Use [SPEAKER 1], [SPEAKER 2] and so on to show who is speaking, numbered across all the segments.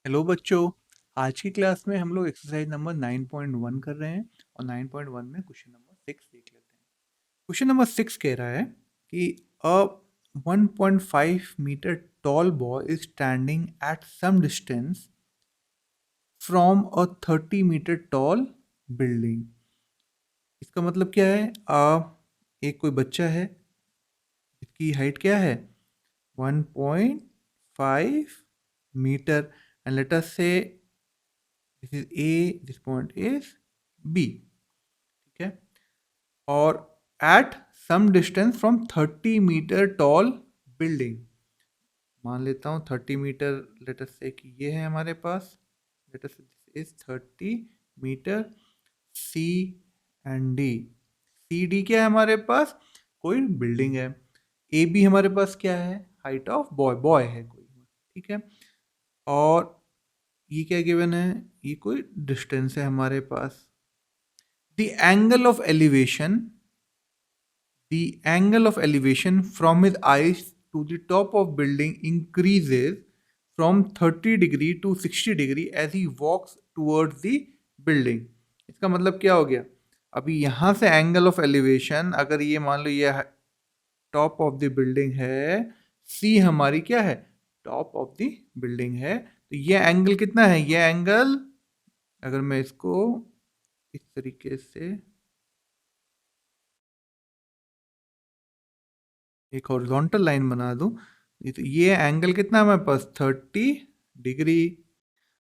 [SPEAKER 1] Hello बच्चों, आज की क्लास में हम लोग एक्सरसाइज नंबर 9.1 कर रहे हैं और 9.1 में क्वेश्चन नंबर 6 देख लेते हैं। क्वेश्चन नंबर 6 कह रहा है कि a 1.5 metre tall boy is standing at some distance from a 30 metre tall building. इसका मतलब क्या है? एक कोई बच्चा है जिसकी हाइट क्या है 1.5 meter, and let us say this is A, this point is B, ठीक है। और at some distance from 30 meter tall building, मान लेता हूँ 30 मीटर, let us say कि ये है हमारे पास, let us say this is 30 metre C and D। C D क्या है हमारे पास? कोई बिल्डिंग है। ए बी हमारे पास क्या है? हाइट ऑफ बॉय, बॉय है कोई, ठीक है। और ये क्या गिवन है? ये कोई डिस्टेंस है हमारे पास। The angle of elevation, the angle of elevation from his eyes to the top of building increases from 30 degree to 60 degree as he walks towards the building. इसका मतलब क्या हो गया? अभी यहाँ से एंगल ऑफ एलिवेशन, अगर ये मान लो ये टॉप ऑफ द बिल्डिंग है, सी हमारी क्या है? टॉप ऑफ द बिल्डिंग है। तो ये एंगल कितना है? ये एंगल, अगर मैं इसको इस तरीके से एक हॉरिजॉन्टल लाइन बना दूं, तो ये एंगल कितना है हमारे पास? 30 डिग्री।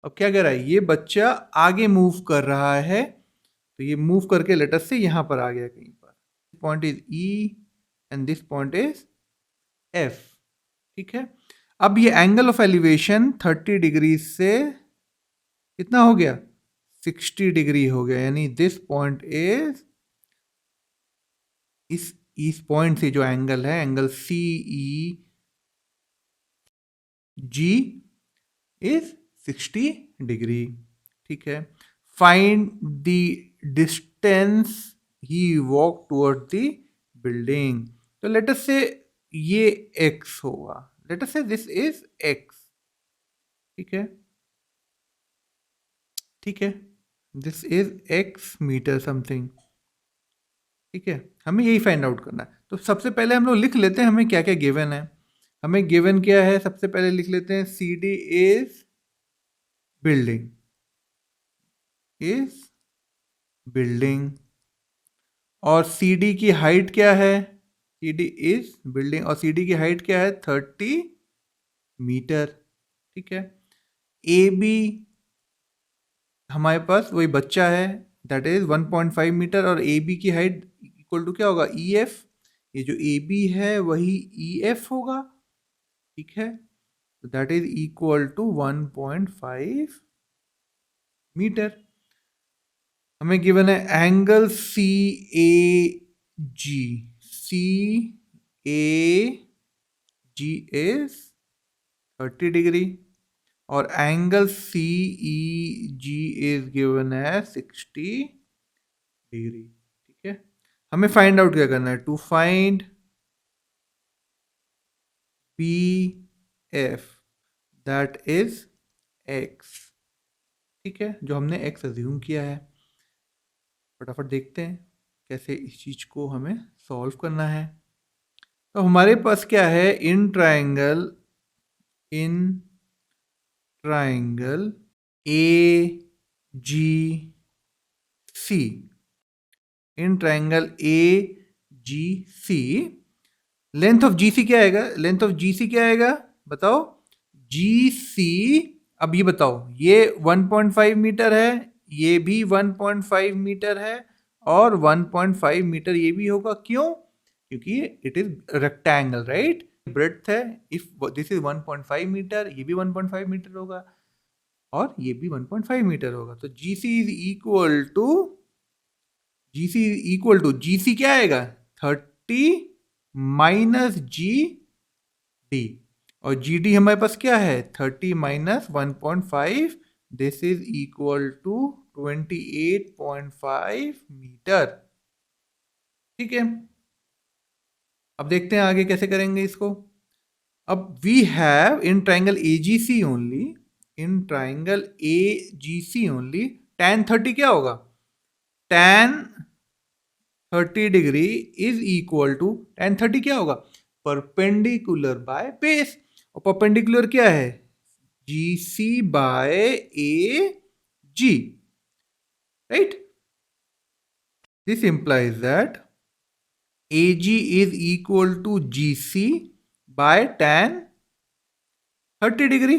[SPEAKER 1] अब क्या कर रहा है ये बच्चा? आगे मूव कर रहा है, तो ये मूव करके लेटस से यहां पर आ गया कहीं पर। Point is E and this point is F, ठीक है। अब ये एंगल ऑफ एलिवेशन 30 डिग्री से कितना हो गया? 60 डिग्री हो गया, यानी दिस पॉइंट इज, इस पॉइंट से जो एंगल है, angle C E G is 60 degree, ठीक है। Find the distance he walk toward the building. तो लेट अस से ये x होगा, late us say this is x, ठीक है, ठीक है, this is x metre something, ठीक है। हमें यही फाइंड आउट करना है। तो सबसे पहले हम लोग लिख लेते हैं हमें क्या क्या गिवन है। हमें गिवन क्या है? सबसे पहले लिख लेते हैं C D is building, is building. और सी डी की हाइट क्या है? सी डी इज बिल्डिंग और सी डी की हाइट क्या है? 30 मीटर, ठीक है। ए बी हमारे पास वही बच्चा है, दैट इज 1.5 मीटर, और ए बी की हाइट इक्वल टू क्या होगा? E F. ये जो ए बी है वही ई एफ होगा, ठीक है। That is equal to 1.5 metre. हमें गिवन है angle C A G, C A G is 30 degree, और angle C E G is given है 60 डिग्री, ठीक है। हमें फाइंड आउट क्या करना है? To find P F, that is x, ठीक है, जो हमने एक्स अज्यूम किया है। फटाफट देखते हैं कैसे इस चीज को हमें सॉल्व करना है। तो हमारे पास क्या है? In triangle A G C, in triangle A G C, length of G C क्या आएगा? लेंथ ऑफ जी सी क्या आएगा बताओ? जी सी, अब ये बताओ, ये 1.5 मीटर है, ये भी 1.5 मीटर है, और 1.5 मीटर ये भी होगा। क्यों? क्योंकि it is rectangle, right. Breadth है, इफ दिस इज 1.5 मीटर, ये भी 1.5 मीटर होगा, और ये भी 1.5 मीटर होगा। तो जी सी is equal to, ji C क्या आएगा? 30 माइनस जी डी, और जी डी हमारे पास क्या है? 30 minus 1.5, this is equal to 28.5 metre, ठीक है। अब देखते हैं आगे कैसे करेंगे इसको। अब we have in triangle A G C only, in triangle AGC only tan 30 क्या होगा? tan 30 degree is equal to tan 30 क्या होगा? परपेंडिकुलर बाय बेस, और परपेंडिकुलर क्या है? GC by AG, right? This implies that AG is equal to GC by tan 30 degree.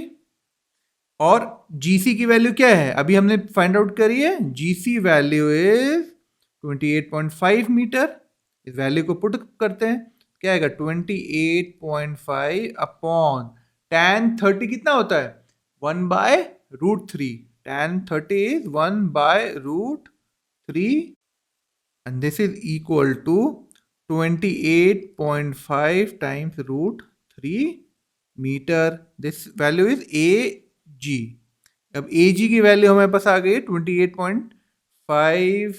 [SPEAKER 1] और GC की वैल्यू क्या है? अभी हमने फाइंड आउट करी है। GC value is 28.5 metre. इस वैल्यू को पुट करते हैं, क्या आएगा? 28.5 अपॉन tan 30 कितना होता है? 1/√3। tan 30 इज 1/√3 and this is equal to 28.5 times √3 metre. This value is AG। अब AG की वैल्यू हमारे पास आ गई 28.5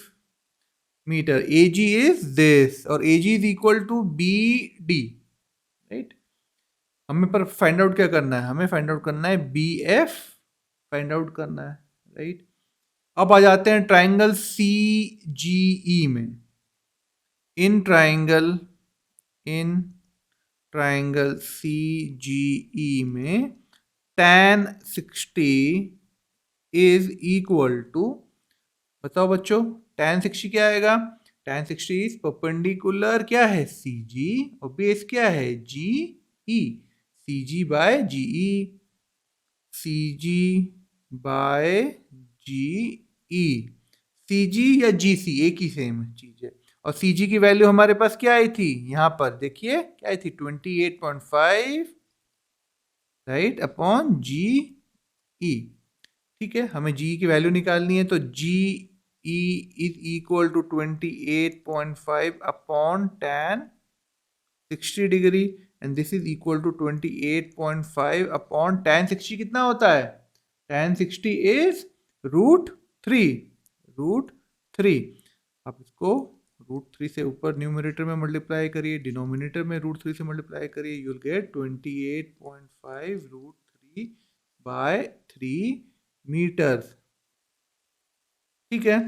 [SPEAKER 1] मीटर। AG इज दिस, और AG is equal to BD, right? हमें पर फाइंड आउट क्या करना है? हमें फाइंड आउट करना है BF फाइंड आउट करना है, राइट? अब आ जाते हैं ट्राइंगल CGE में। इन ट्राइंगल CGE में tan 60 इज इक्वल टू, बताओ बच्चों, tan 60 क्या आएगा? tan 60 इज परपेंडिकुलर क्या है? CG, और बेस क्या है? GE। CG by GE, CG by GE। CG या GC एक ही सेम चीज है। और CG की वैल्यू हमारे पास क्या आई थी? यहां पर देखिए क्या आई थी? 28.5, राइट, अपॉन GE। ठीक है, हमें GE की वैल्यू निकालनी है, तो GE is equal to 28.5 upon tan 60 degree, and this is equal to 28.5 upon tan 60 कितना होता है? tan 60 is √3। आप इसको √3 से ऊपर न्यूमरेटर में मल्टीप्लाई करिए, डिनोमिनेटर में √3 से मल्टीप्लाई करिए, you will get 28.5 √3 by 3 metre. ठीक है,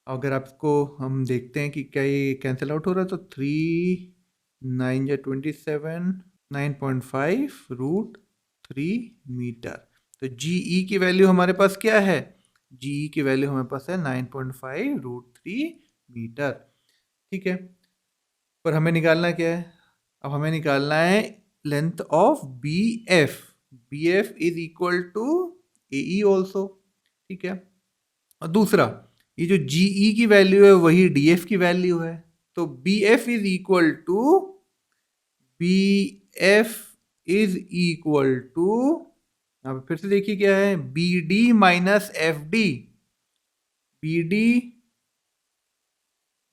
[SPEAKER 1] अगर आपको हम देखते हैं कि क्या ये कैंसिल आउट हो रहा है, तो 3 9 या 27, 9.5 √3 मीटर। तो GE की वैल्यू हमारे पास क्या है? GE की वैल्यू हमारे पास है 9.5 √3 मीटर। ठीक है, पर हमें निकालना क्या है? अब हमें निकालना है length of BF। BF is equal to AE also. ठीक है, और दूसरा, ये जो GE की वैल्यू है वही DF की वैल्यू है, तो BF इज इक्वल टू यहाँ पे फिर से देखिए क्या है? BD minus FD। BD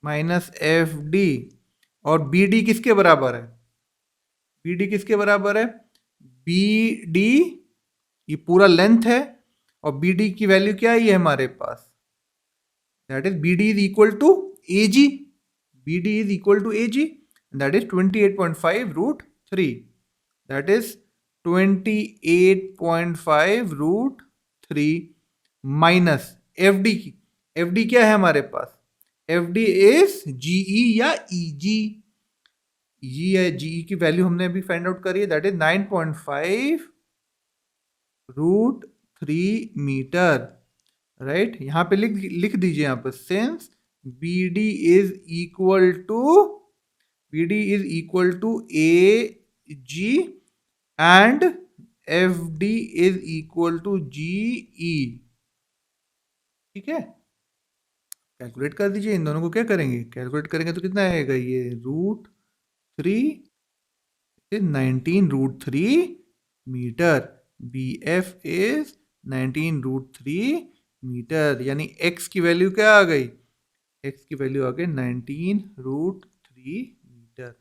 [SPEAKER 1] minus FD, और BD किसके बराबर है? BD किसके बराबर है? BD ये पूरा लेंथ है, और BD की वैल्यू क्या है ये हमारे पास? That is BD is equal to AG। BD is equal to AG, that is 28.5 √3, that is 28.5 √3 minus FD की। FD क्या है हमारे पास? FD इज GE या EG। EG या GE की वैल्यू हमने अभी फाइंड आउट करी है, दैट इज 9.5 √3 मीटर, राइट? यहां पे लिख दीजिए, यहां पर since BD is equal to AG and FD is equal to GE। ठीक है, कैलकुलेट कर दीजिए, इन दोनों को क्या करेंगे? कैलकुलेट करेंगे तो कितना आएगा? ये √3 is 19 √3 metre. BF is 19 √3 metre, यानी x की वैल्यू क्या आ गई? x की वैल्यू आ गई 19 √3 मीटर।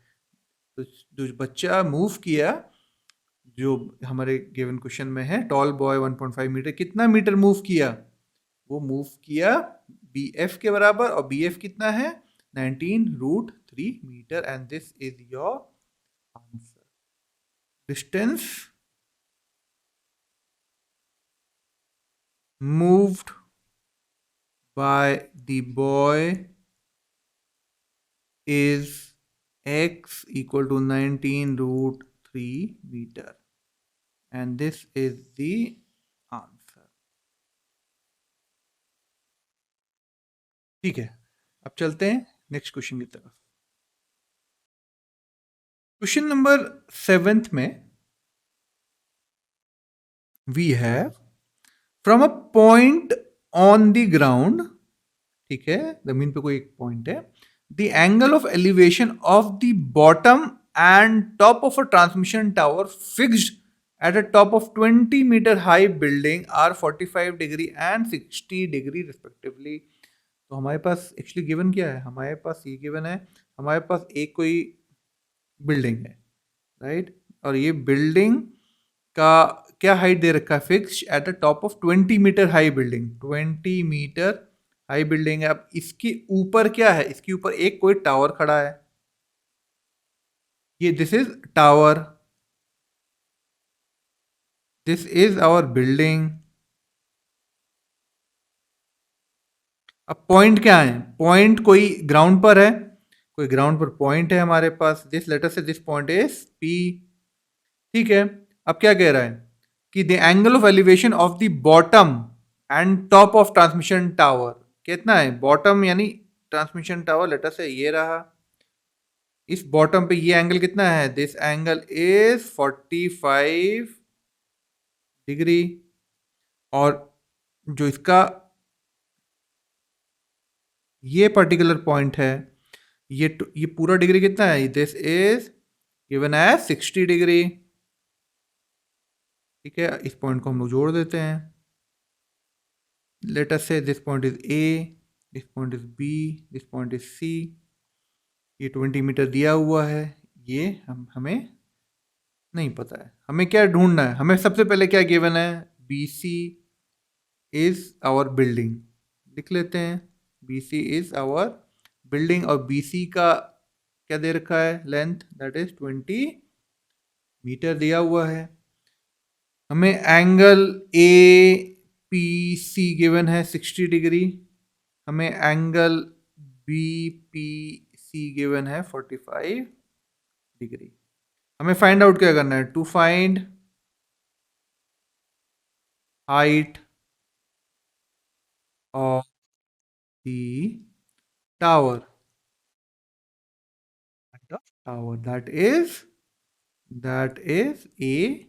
[SPEAKER 1] तो जो बच्चा मूव किया, जो हमारे गिवन क्वेश्चन में है, टॉल बॉय 1.5 मीटर, कितना मीटर मूव किया? वो मूव किया BF के बराबर, और BF कितना है? 19 √3 metre, and this is your answer. Distance moved by the boy is x equal to 19 root 3 meter, and this is the answer. ठीक है, अब चलते हैं नेक्स्ट क्वेश्चन की तरफ. क्वेश्चन नंबर 7th में we have from a point on the ground, ठीक है, जमीन पे कोई एक पॉइंट है, the angle of elevation of the bottom and top of a transmission tower fixed at a top of 20 meter high building are 45 degree and 60 degree respectively. तो हमारे पास actually given क्या है, हमारे पास ये गिवन है, हमारे पास एक कोई बिल्डिंग है, राइट, और ये बिल्डिंग का क्या हाइट दे रखा है, fix at the top of 20 metre high building, 20 metre high building है. अब इसके ऊपर क्या है, इसके ऊपर एक कोई टावर खड़ा है, ये this is tower, this is our building. अब पॉइंट क्या है, पॉइंट कोई ग्राउंड पर है, कोई ग्राउंड पर पॉइंट है हमारे पास, दिस लेटर से दिस पॉइंट इज पी. ठीक है, अब क्या कह रहा है कि the angle of elevation of the bottom and top of transmission tower कितना है, बॉटम यानी ट्रांसमिशन टावर लेटर से ये रहा, इस बॉटम पे ये एंगल कितना है, दिस एंगल इज 45 डिग्री, और जो इसका ये पर्टिकुलर पॉइंट है, ये पूरा डिग्री कितना है, this is given as 60 degree. ठीक है, इस पॉइंट को हम लोग जोड़ देते हैं, let us say this point is A, this point is B, this point is C. ये 20 मीटर दिया हुआ है, ये हमें नहीं पता है, हमें क्या ढूंढना है, हमें सबसे पहले क्या गिवन है, B C is our building, लिख लेते हैं, B C is our building, और बी सी का क्या दे रखा है, लेंथ, दैट इज 20 मीटर दिया हुआ है. हमें angle A P C given है 60 डिग्री, हमें angle B P C given है 45 डिग्री. हमें फाइंड आउट क्या करना है, to find height of the tower, that is A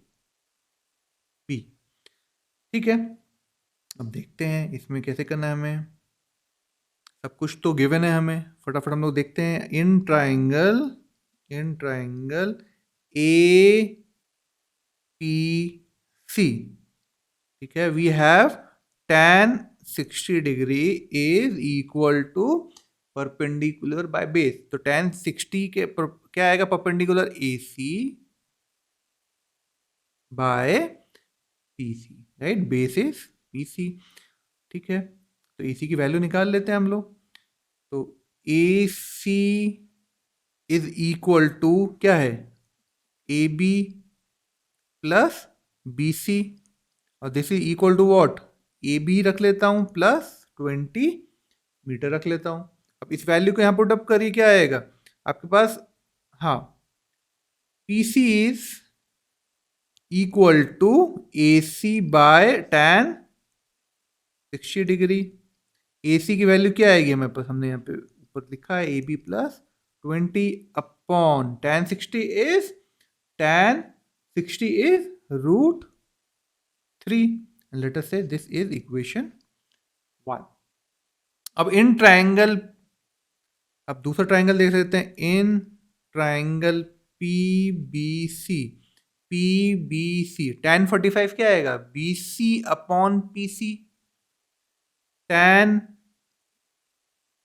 [SPEAKER 1] B. ठीक है, अब देखते हैं इसमें कैसे करना है, हमें सब कुछ तो गिवन है, हमें फटाफट हम लोग देखते हैं. In triangle A P C, ठीक है, we have tan 60 degree is equal to perpendicular by base, तो tan 60 के क्या आएगा, perpendicular A C by P C, right, base is P C. ठीक है, तो ए सी की वैल्यू निकाल लेते हैं हम लोग, तो A C is equal to क्या है, A B plus B C, और this is equal to what, A B रख लेता हूं प्लस 20 मीटर रख लेता हूं. अब इस वैल्यू को यहां पुट अप करिए, क्या आएगा आपके पास, हाँ, P C is equal to A C by tan 60 degree. A C की वैल्यू क्या आएगी हमें पास, हमने यहाँ पे ऊपर लिखा है A B plus 20 upon tan 60 is root 3, and let us say this is equation 1. अब इन ट्राइंगल, अब दूसरा ट्राइंगल देख सकते हैं, in triangle P B C tan 45 क्या आएगा, B C upon P C, tan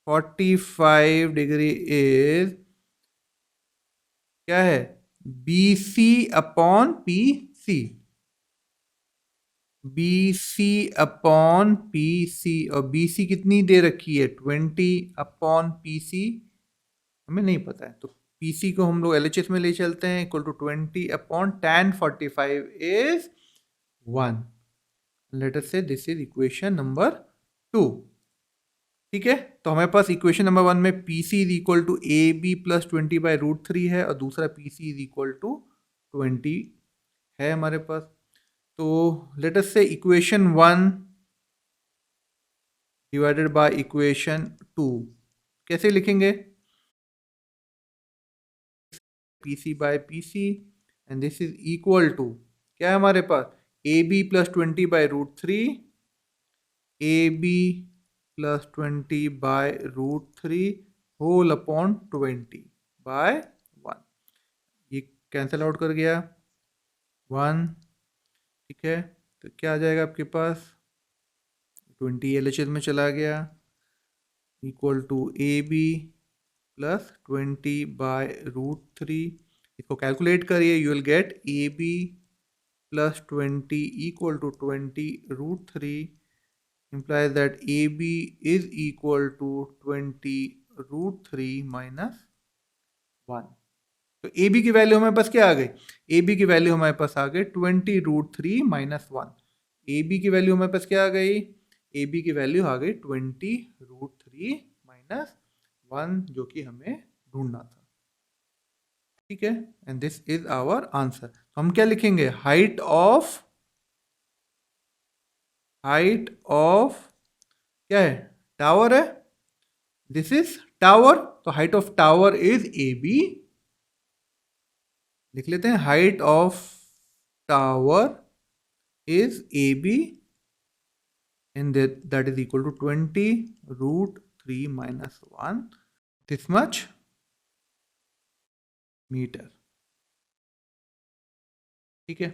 [SPEAKER 1] 45 degree is क्या है, B C upon P C, B C upon P C, और बी सी कितनी दे रखी है, 20 अपॉन पी सी हमें नहीं पता है, तो पी सी को हम लोग LHS में ले चलते हैं, equal to 20 upon tan 45 is 1. Let us say this is equation number 2। ठीक है, तो हमारे पास इक्वेशन नंबर 1 में P C is equal to A B plus 20 by root 3 है, और दूसरा P C is equal to 20 है हमारे पास। तो लेट अस से इक्वेशन 1 डिवाइडेड बाय इक्वेशन 2 कैसे लिखेंगे? P C by P C and this is equal to, क्या है हमारे पास, A B plus 20 by root 3, A B plus 20 by root 3 whole upon 20 by 1। ये कैंसिल आउट कर गया 1। ठीक है, तो क्या आ जाएगा आपके पास, 20 एलएचएस में चला गया, equal to A B plus 20 by root 3। इसको कैलकुलेट करिए, you will get A B plus 20 equal to 20 root 3 implies that AB is equal to 20 root 3 minus 1। तो AB की वैल्यू हमारे पास क्या आ गई? AB की वैल्यू हमारे पास आ गई 20 रूट 3 माइनस 1। AB की वैल्यू हमारे पास क्या आ गई? AB की वैल्यू आ गई 20 रूट 3 माइनस 1, जो कि हमें ढूंढना था। ठीक है, and this is our answer. तो हम क्या लिखेंगे? हाइट ऑफ क्या है? टावर है, दिस इज टावर, तो height of tower is A B. लिख लेते हैं, height of tower is A B and that is equal to 20 root 3 minus 1, this much metre. ठीक है।